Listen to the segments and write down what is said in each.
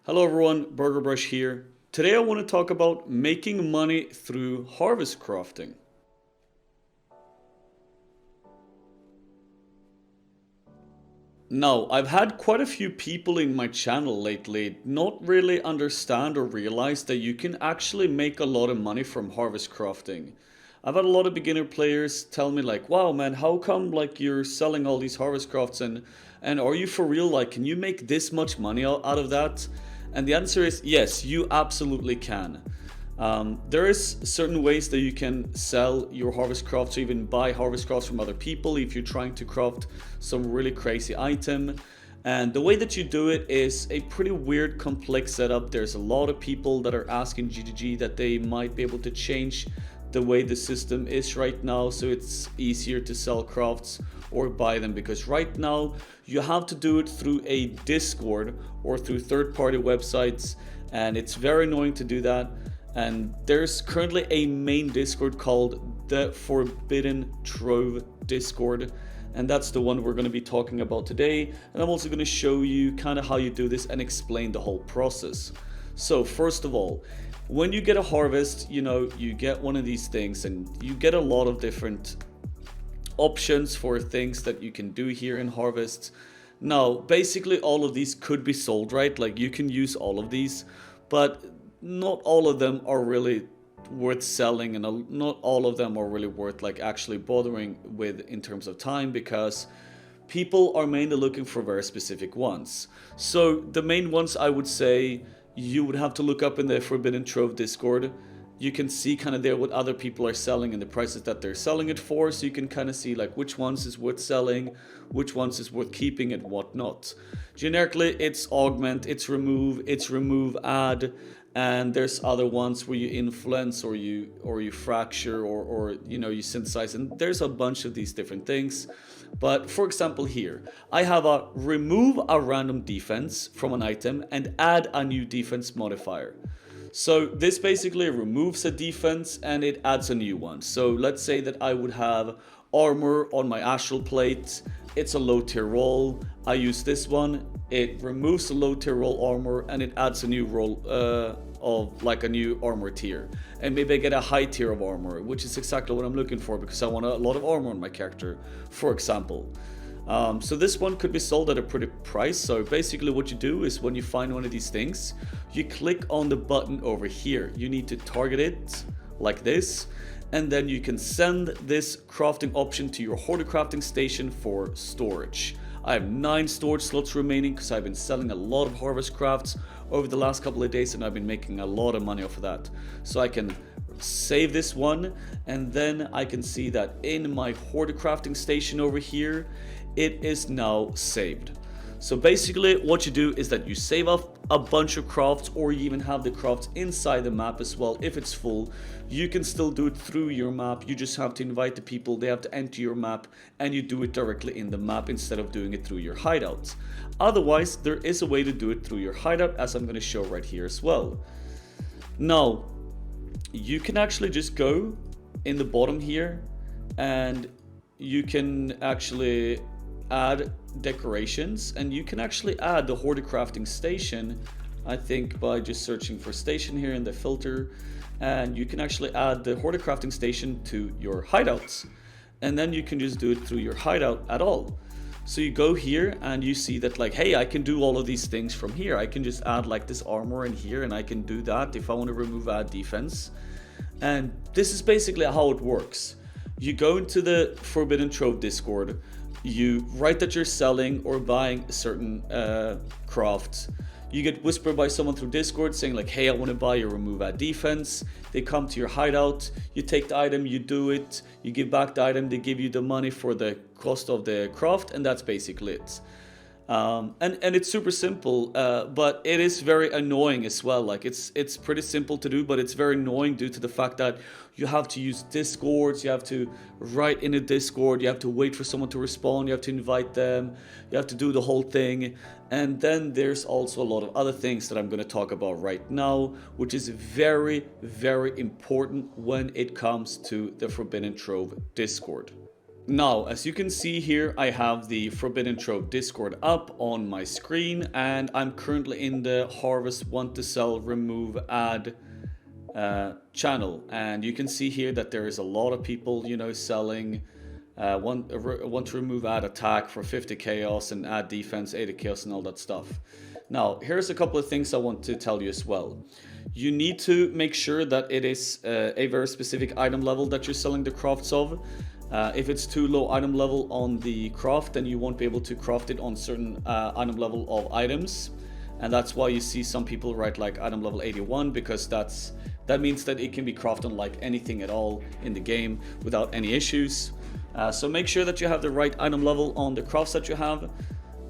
Hello everyone, Burger Brush here. Today I want to talk about making money through harvest crafting. Now, I've had quite a few people in my channel lately not really understand or realize that you can actually make a lot of money from harvest crafting. I've had a lot of beginner players tell me like, wow man, how come like you're selling all these harvest crafts and are you for real? Like, can you make this much money out of that? And the answer is yes, you absolutely can. There is certain ways that you can sell your harvest crafts or even buy harvest crafts from other people if you're trying to craft some really crazy item. And the way that you do it is a pretty weird, complex setup. There's a lot of people that are asking GGG that they might be able to change the way the system is right now so it's easier to sell crafts or buy them, because right now you have to do it through a Discord or through third-party websites, and it's very annoying to do that. And there's currently a main Discord called the Forbidden Trove Discord, and that's the one we're going to be talking about today. And I'm also going to show you kind of how you do this and explain the whole process. So first of all, when you get a harvest, you get one of these things and you get a lot of different options for things that you can do here in harvest. Now, basically all of these could be sold, right? Like you can use all of these, but not all of them are really worth selling, and not all of them are really worth like actually bothering with in terms of time, because people are mainly looking for very specific ones. So the main ones I would say you would have to look up in the Forbidden Trove Discord. You can see kind of there what other people are selling and the prices that they're selling it for, so you can kind of see like which ones is worth selling, which ones is worth keeping and whatnot. Generically, it's augment, it's remove, add, and there's other ones where you influence or you fracture or you synthesize, and there's a bunch of these different things. But for example here, I have a remove a random defense from an item and add a new defense modifier. So this basically removes a defense and it adds a new one. So let's say that I would have armor on my astral plate. It's a low tier roll. I use this one. It removes the low tier roll armor and it adds a new roll of like a new armor tier. And maybe I get a high tier of armor, which is exactly what I'm looking for because I want a lot of armor on my character, for example. So this one could be sold at a pretty price. So basically what you do is when you find one of these things, you click on the button over here. You need to target it like this, and then you can send this crafting option to your hoarder crafting station for storage. I have 9 storage slots remaining because I've been selling a lot of harvest crafts over the last couple of days and I've been making a lot of money off of that. So I can save this one, and then I can see that in my hoarder crafting station over here, it is now saved. So basically what you do is that you save up a bunch of crafts, or you even have the crafts inside the map as well. If it's full, you can still do it through your map. You just have to invite the people, they have to enter your map, and you do it directly in the map instead of doing it through your hideout. Otherwise, there is a way to do it through your hideout, as I'm going to show right here as well. Now, you can actually just go in the bottom here and you can actually add decorations, and you can actually add the hoarder crafting station, I think, by just searching for station here in the filter, and you can actually add the hoarder crafting station to your hideouts, and then you can just do it through your hideout at all. So you go here and you see that like, hey, I can do all of these things from here. I can just add like this armor in here, and I can do that if I want to remove add defense. And this is basically how it works. You go into the Forbidden Trove Discord, you write that you're selling or buying a certain craft. You get whispered by someone through Discord saying like, hey, I want to buy your remove add defense. They come to your hideout, you take the item, you do it, you give back the item, they give you the money for the cost of the craft, and that's basically it. And it's super simple, but it is very annoying as well. Like it's pretty simple to do, but it's very annoying due to the fact that you have to use Discords, you have to write in a Discord, you have to wait for someone to respond, you have to invite them, you have to do the whole thing. And then there's also a lot of other things that I'm going to talk about right now, which is very, very important when it comes to the Forbidden Trove Discord. Now, as you can see here, I have the Forbidden Trove Discord up on my screen, and I'm currently in the Harvest Want to Sell Remove Ad channel. And you can see here that there is a lot of people, you know, selling want to remove ad attack for 50 chaos and add defense 80 chaos and all that stuff. Now, here's a couple of things I want to tell you as well. You need to make sure that it is a very specific item level that you're selling the crafts of. If it's too low item level on the craft, then you won't be able to craft it on certain item level of items. And that's why you see some people write like item level 81, because that means that it can be crafted on like anything at all in the game without any issues. So make sure that you have the right item level on the crafts that you have.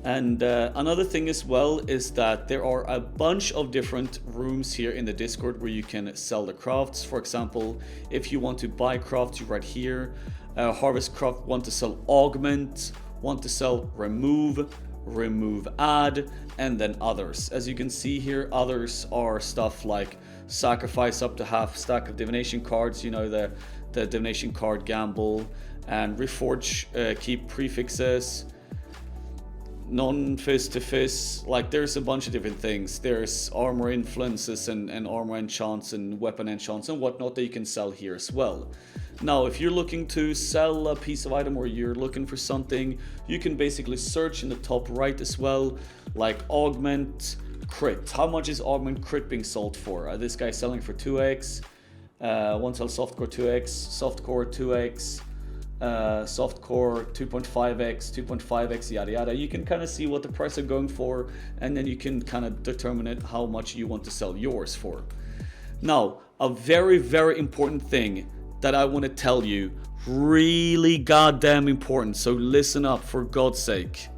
And another thing as well is that there are a bunch of different rooms here in the Discord where you can sell the crafts. For example, if you want to buy crafts, you write here. Harvest craft, want to sell augment, want to sell remove add, and then others. As you can see here, others are stuff like sacrifice up to half stack of divination cards, you know, the divination card gamble, and reforge keep prefixes, non-fist to fist. Like, there's a bunch of different things. There's armor influences and armor enchants and weapon enchants and whatnot that you can sell here as well. Now, if you're looking to sell a piece of item or you're looking for something, you can basically search in the top right as well, like augment crit. How much is augment crit being sold for? This guy's selling for 2x, one sell softcore 2x, softcore 2x, softcore 2.5x, 2.5x, yada yada. You can kind of see what the price are going for, and then you can kind of determine it how much you want to sell yours for. Now, a very, very important thing that I want to tell you, really goddamn important, so listen up for God's sake.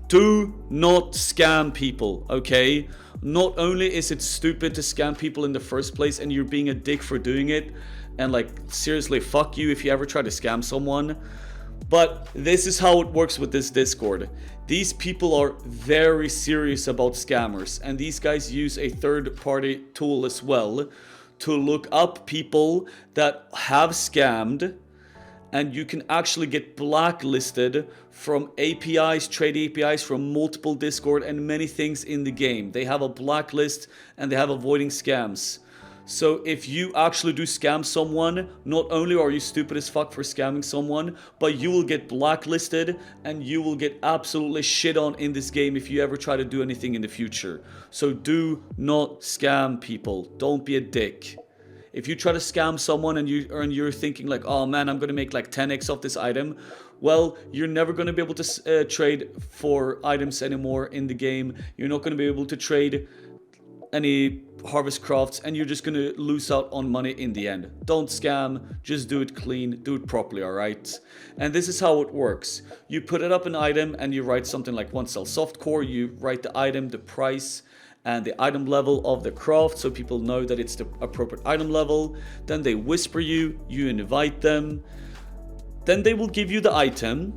Do not scam people, okay? Not only is it stupid to scam people in the first place and you're being a dick for doing it, and like, seriously, fuck you if you ever try to scam someone, but this is how it works with this Discord. These people are very serious about scammers, and these guys use a third-party tool as well to look up people that have scammed, and you can actually get blacklisted from APIs, trade APIs from multiple Discord and many things in the game. They have a blacklist and they have avoiding scams. So if you actually do scam someone, not only are you stupid as fuck for scamming someone, but you will get blacklisted and you will get absolutely shit on in this game if you ever try to do anything in the future. So do not scam people. Don't be a dick. If you try to scam someone and you're thinking like, oh man, I'm gonna make like 10x off this item, well, you're never gonna be able to trade for items anymore in the game. You're not gonna be able to trade any harvest crafts, and you're just gonna lose out on money in the end. Don't scam, just do it clean, do it properly, alright? And this is how it works. You put it up an item and you write something like one sell softcore, you write the item, the price, and the item level of the craft so people know that it's the appropriate item level. Then they whisper you invite them. Then they will give you the item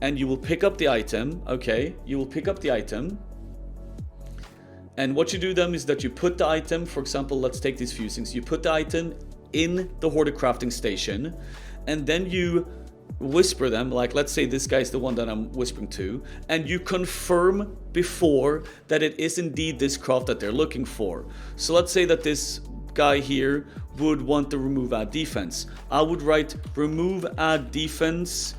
and you will pick up the item, okay? You will pick up the item. And what you do then is that you put the item, for example, let's take these fusings. You put the item in the hoarded crafting station, and then you whisper them, like let's say this guy's the one that I'm whispering to, and you confirm before that it is indeed this craft that they're looking for. So let's say that this guy here would want to remove add defense. I would write remove add defense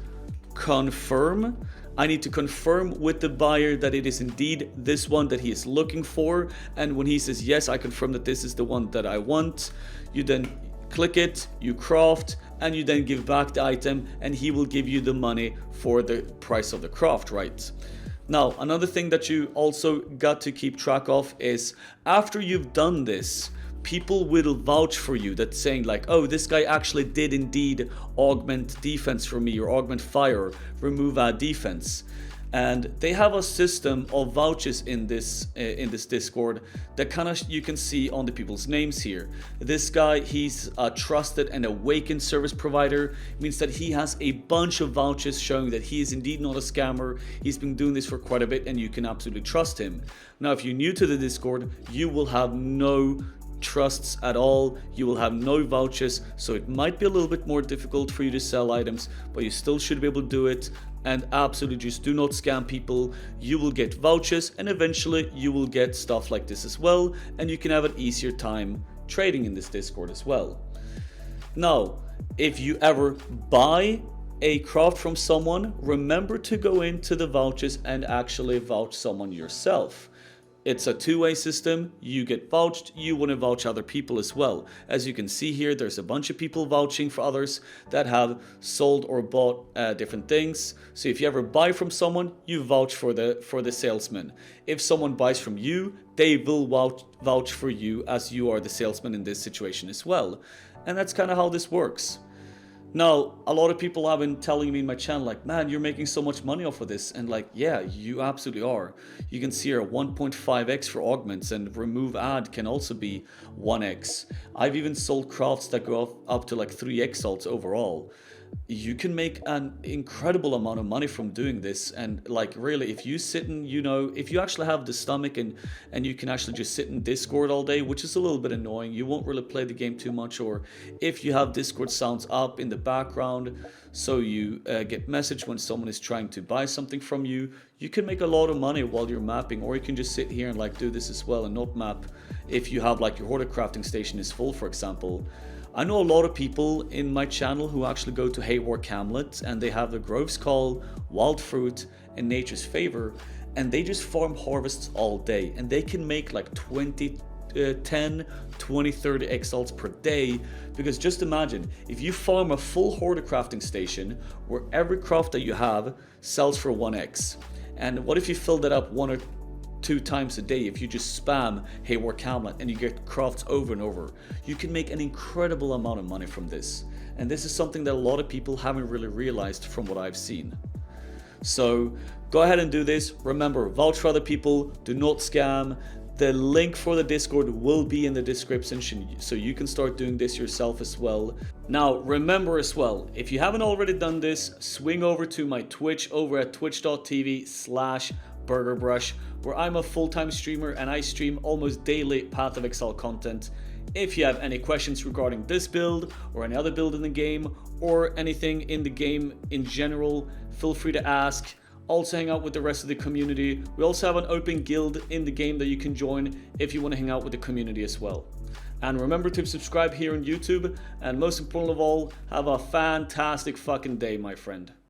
confirm. I need to confirm with the buyer that it is indeed this one that he is looking for, and when he says yes, I confirm that this is the one that I want. You then click it, you craft, and you then give back the item, and he will give you the money for the price of the craft, right? Now, another thing that you also got to keep track of is after you've done this, people will vouch for you, that's saying like, oh, this guy actually did indeed augment defense for me, or augment fire, remove our defense. And they have a system of vouchers in this Discord that kind of you can see on the people's names here. This guy, he's a trusted and awakened service provider. It means that he has a bunch of vouchers showing that he is indeed not a scammer. He's been doing this for quite a bit and you can absolutely trust him. Now, if you're new to the Discord, you will have no trusts at all. You will have no vouchers, so it might be a little bit more difficult for you to sell items, but you still should be able to do it. And absolutely just do not scam people. You will get vouchers, and eventually you will get stuff like this as well, and you can have an easier time trading in this Discord as well. Now, if you ever buy a craft from someone, remember to go into the vouchers and actually vouch someone yourself. It's a two-way system. You get vouched, you want to vouch other people as well. As you can see here, there's a bunch of people vouching for others that have sold or bought different things. So if you ever buy from someone, you vouch for the salesman. If someone buys from you, they will vouch for you, as you are the salesman in this situation as well. And that's kind of how this works. Now, a lot of people have been telling me in my channel, like, man, you're making so much money off of this. And like, yeah, you absolutely are. You can see here 1.5x for augments, and remove ad can also be 1x. I've even sold crafts that go up to like 3x alts overall. You can make an incredible amount of money from doing this. And like, really, if you sit and, you know, if you actually have the stomach and you can actually just sit in Discord all day, which is a little bit annoying, you won't really play the game too much, or if you have Discord sounds up in the background so you get message when someone is trying to buy something from you, you can make a lot of money while you're mapping. Or you can just sit here and like do this as well and not map if you have like your hoarder crafting station is full, for example. I know a lot of people in my channel who actually go to Haywark Hamlet, and they have the Grove's Call, Wild Fruit, and Nature's Favor, and they just farm harvests all day, and they can make like 10, 20, 30 exalts per day. Because just imagine, if you farm a full hoarder crafting station where every craft that you have sells for 1x, and what if you fill that up 1 or 2 times a day? If you just spam Haywark Hamlet and you get crafts over and over, you can make an incredible amount of money from this. And this is something that a lot of people haven't really realized from what I've seen. So go ahead and do this. Remember, vouch for other people, do not scam. The link for the Discord will be in the description, so you can start doing this yourself as well. Now, remember as well, if you haven't already done this, swing over to my Twitch over at twitch.tv/BurgerBrush, where I'm a full-time streamer and I stream almost daily Path of Exile content. If you have any questions regarding this build or any other build in the game, or anything in the game in general, feel free to ask. Also hang out with the rest of the community. We also have an open guild in the game that you can join if you want to hang out with the community as well. And remember to subscribe here on YouTube, and most important of all, have a fantastic fucking day, my friend.